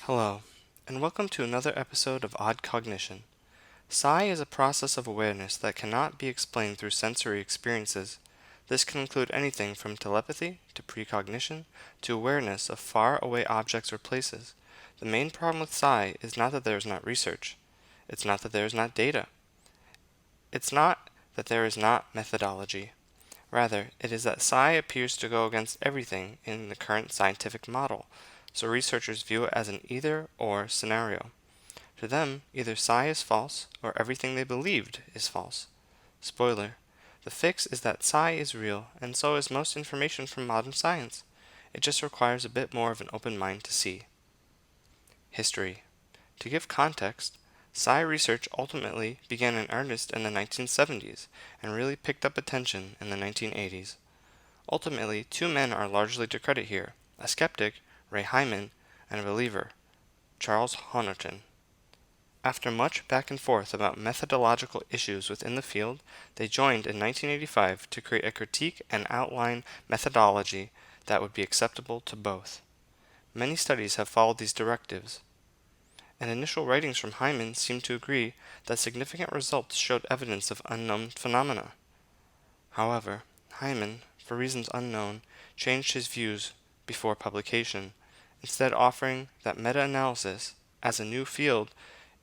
Hello, and welcome to another episode of Odd Cognition. Psi is a process of awareness that cannot be explained through sensory experiences. This can include anything from telepathy to precognition to awareness of far-away objects or places. The main problem with Psi is not that there is not research. It's not that there is not data. It's not that there is not methodology. Rather, it is that Psi appears to go against everything in the current scientific model, so researchers view it as an either-or scenario. To them, either Psi is false, or everything they believed is false. Spoiler: the fix is that Psi is real, and so is most information from modern science. It just requires a bit more of an open mind to see. History. To give context, Psi research ultimately began in earnest in the 1970s and really picked up attention in the 1980s. Ultimately, two men are largely to credit here: a skeptic, Hyman, and a believer, Charles Honorton. After much back and forth about methodological issues within the field, they joined in 1985 to create a critique and outline methodology that would be acceptable to both. Many studies have followed these directives, and initial writings from Hyman seem to agree that significant results showed evidence of unknown phenomena. However, Hyman, for reasons unknown, changed his views before publication, instead offering that meta-analysis, as a new field,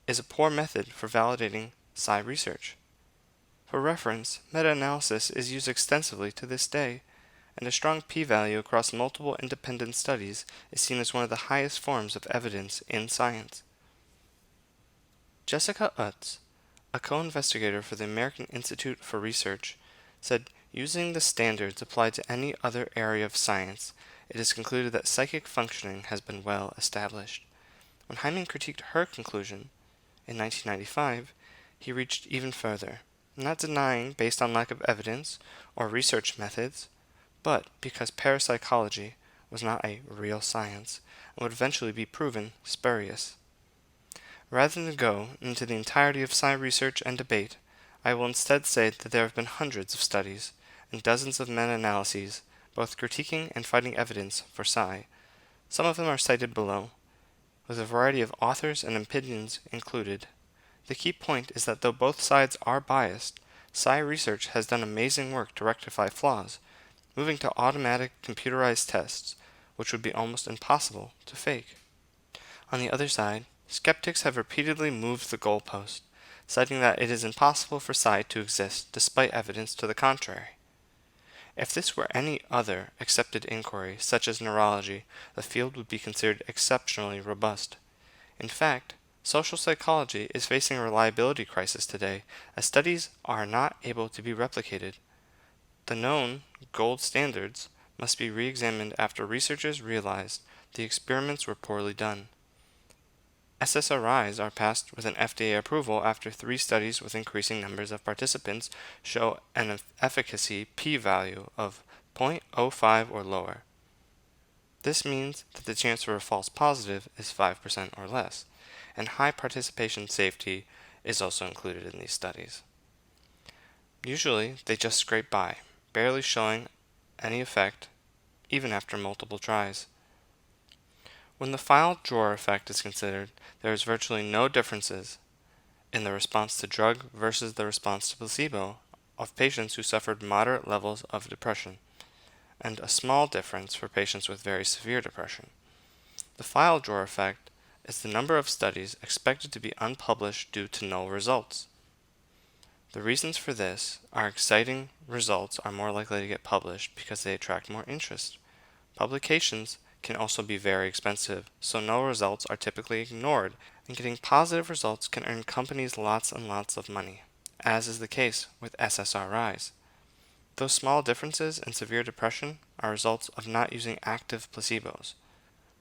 is a poor method for validating Psi research. For reference, meta-analysis is used extensively to this day, and a strong p-value across multiple independent studies is seen as one of the highest forms of evidence in science. Jessica Utz, a co-investigator for the American Institute for Research, said, using the standards applied to any other area of science, it is concluded that psychic functioning has been well established. When Hyman critiqued her conclusion in 1995, he reached even further, not denying based on lack of evidence or research methods, but because parapsychology was not a real science and would eventually be proven spurious. Rather than go into the entirety of Psi research and debate, I will instead say that there have been hundreds of studies and dozens of meta-analyses, both critiquing and finding evidence for Psi. Some of them are cited below, with a variety of authors and opinions included. The key point is that though both sides are biased, Psi research has done amazing work to rectify flaws, moving to automatic computerized tests, which would be almost impossible to fake. On the other side, skeptics have repeatedly moved the goalpost, citing that it is impossible for Psi to exist despite evidence to the contrary. If this were any other accepted inquiry, such as neurology, the field would be considered exceptionally robust. In fact, social psychology is facing a reliability crisis today, as studies are not able to be replicated. The known gold standards must be re-examined after researchers realized the experiments were poorly done. SSRIs are passed with an FDA approval after 3 studies with increasing numbers of participants show an efficacy p-value of 0.05 or lower. This means that the chance for a false positive is 5% or less, and high participation safety is also included in these studies. Usually, they just scrape by, barely showing any effect, even after multiple tries. When the file drawer effect is considered, there is virtually no differences in the response to drug versus the response to placebo of patients who suffered moderate levels of depression, and a small difference for patients with very severe depression. The file drawer effect is the number of studies expected to be unpublished due to null results. The reasons for this are exciting results are more likely to get published because they attract more interest. Publications can also be very expensive, so null results are typically ignored, and getting positive results can earn companies lots and lots of money, as is the case with SSRIs. Those small differences in severe depression are results of not using active placebos,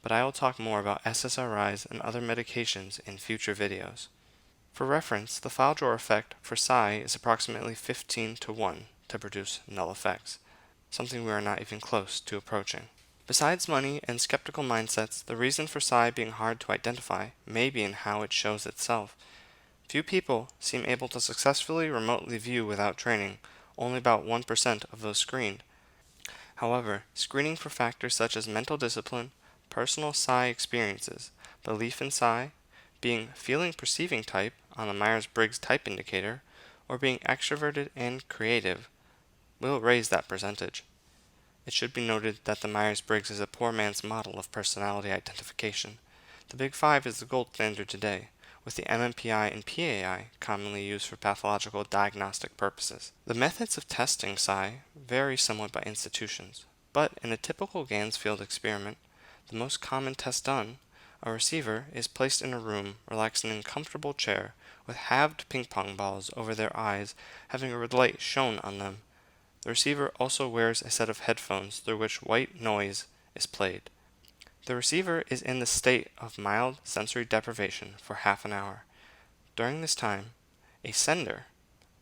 but I will talk more about SSRIs and other medications in future videos. For reference, the file drawer effect for Psi is approximately 15 to 1 to produce null effects, something we are not even close to approaching. Besides money and skeptical mindsets, the reason for Psi being hard to identify may be in how it shows itself. Few people seem able to successfully remotely view without training, only about 1% of those screened. However, screening for factors such as mental discipline, personal Psi experiences, belief in psi, being feeling-perceiving type on the Myers-Briggs type indicator, or being extroverted and creative will raise that percentage. It should be noted that the Myers-Briggs is a poor man's model of personality identification. The Big Five is the gold standard today, with the MMPI and PAI commonly used for pathological diagnostic purposes. The methods of testing psi vary somewhat by institutions, but in a typical ganzfeld experiment, the most common test done, a receiver is placed in a room relaxed in a comfortable chair with halved ping pong balls over their eyes having a red light shown on them. The receiver also wears a set of headphones through which white noise is played. The receiver is in the state of mild sensory deprivation for half an hour. During this time, a sender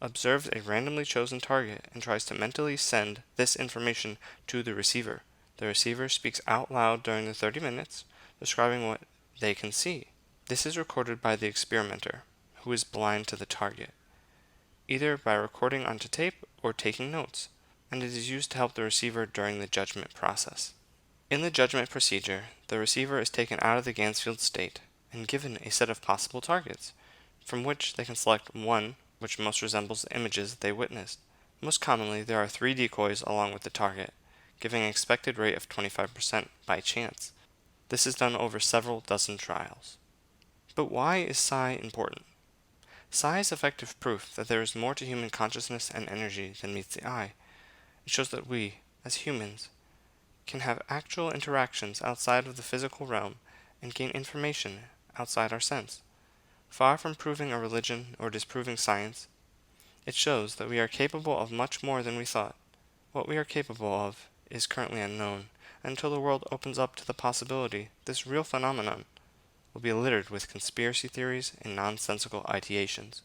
observes a randomly chosen target and tries to mentally send this information to the receiver. The receiver speaks out loud during the 30 minutes, describing what they can see. This is recorded by the experimenter, who is blind to the target, either by recording onto tape or taking notes, and it is used to help the receiver during the judgment process. In the judgment procedure, the receiver is taken out of the ganzfeld state and given a set of possible targets, from which they can select one which most resembles the images they witnessed. Most commonly, there are 3 decoys along with the target, giving an expected rate of 25% by chance. This is done over several dozen trials. But why is psi important? Psi is effective proof that there is more to human consciousness and energy than meets the eye. It shows that we, as humans, can have actual interactions outside of the physical realm and gain information outside our sense. Far from proving a religion or disproving science, it shows that we are capable of much more than we thought. What we are capable of is currently unknown, and until the world opens up to the possibility this real phenomenon will be littered with conspiracy theories and nonsensical ideations.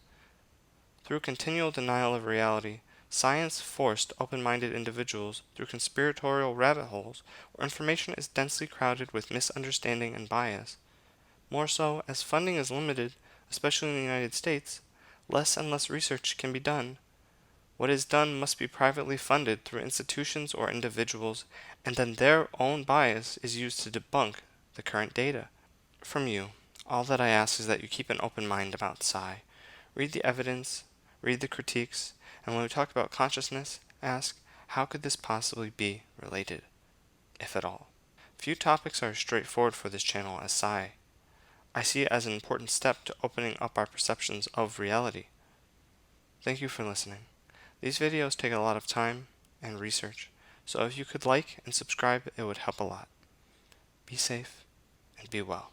Through continual denial of reality, science forced open-minded individuals through conspiratorial rabbit holes where information is densely crowded with misunderstanding and bias. More so, as funding is limited, especially in the United States, less and less research can be done. What is done must be privately funded through institutions or individuals, and then their own bias is used to debunk the current data. From you, all that I ask is that you keep an open mind about psi. Read the evidence, read the critiques, and when we talk about consciousness, ask, how could this possibly be related, if at all? Few topics are as straightforward for this channel as psi. I see it as an important step to opening up our perceptions of reality. Thank you for listening. These videos take a lot of time and research, so if you could like and subscribe, it would help a lot. Be safe and be well.